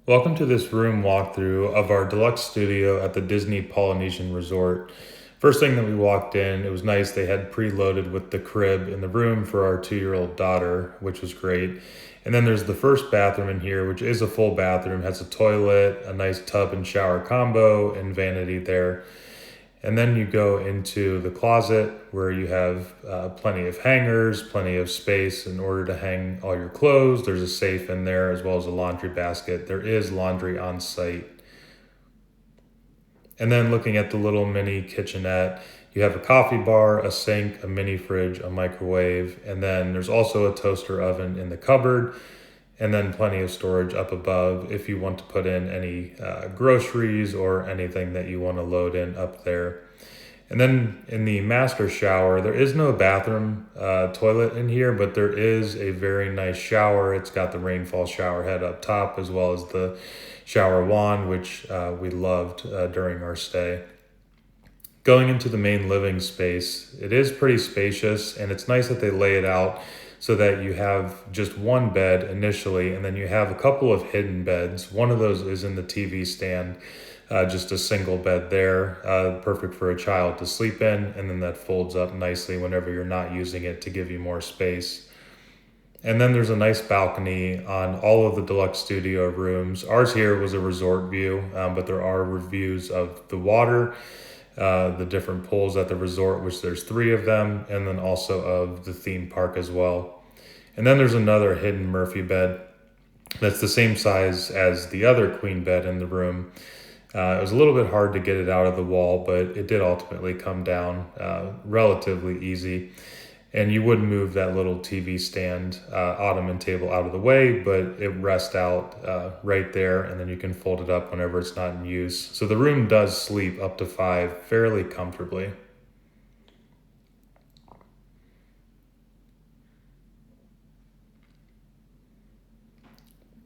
Welcome to this room walkthrough of our deluxe studio at the Disney Polynesian Resort. First thing that we walked in, it was nice. They had preloaded with the crib in the room for our 2-year-old daughter, which was great. And then there's the first bathroom in here, which is a full bathroom, has a toilet, a nice tub and shower combo, and vanity there. And then you go into the closet where you have plenty of hangers, plenty of space in order to hang all your clothes. There's a safe in there as well as a laundry basket. There is laundry on site. And then looking at the little mini kitchenette, you have a coffee bar, a sink, a mini fridge, a microwave, and then there's also a toaster oven in the cupboard, and then plenty of storage up above if you want to put in any groceries or anything that you want to load in up there. And then in the master shower, there is no bathroom toilet in here, but there is a very nice shower. It's got the rainfall shower head up top as well as the shower wand, which we loved during our stay. Going into the main living space, it is pretty spacious, and it's nice that they lay it out so that you have just one bed initially, and then you have a couple of hidden beds. One of those is in the TV stand, just a single bed there, perfect for a child to sleep in, and then that folds up nicely whenever you're not using it to give you more space. And then there's a nice balcony on all of the deluxe studio rooms. Ours here was a resort view, but there are reviews of the water, the different pools at the resort, which there's 3 of them, and then also of the theme park as well. And then there's another hidden Murphy bed that's the same size as the other queen bed in the room. It was a little bit hard to get it out of the wall, but it did ultimately come down relatively easy. And you would move that little TV stand ottoman table out of the way, but it rests out right there, and then you can fold it up whenever it's not in use. So the room does sleep up to 5 fairly comfortably.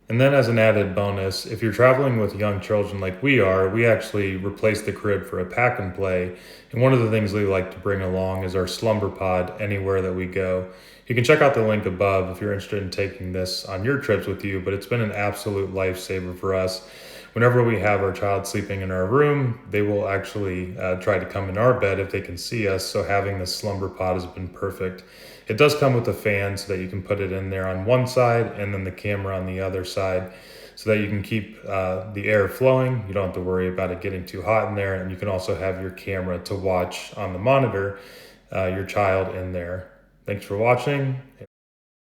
And then as an added bonus, if you're traveling with young children like we are, we actually replaced the crib for a pack and play. And one of the things we like to bring along is our slumber pod anywhere that we go. You can check out the link above if you're interested in taking this on your trips with you, but it's been an absolute lifesaver for us. Whenever we have our child sleeping in our room, they will actually try to come in our bed if they can see us. So having this slumber pod has been perfect. It does come with a fan so that you can put it in there on one side and then the camera on the other side so that you can keep the air flowing. You don't have to worry about it getting too hot in there. And you can also have your camera to watch on the monitor your child in there. Thanks for watching.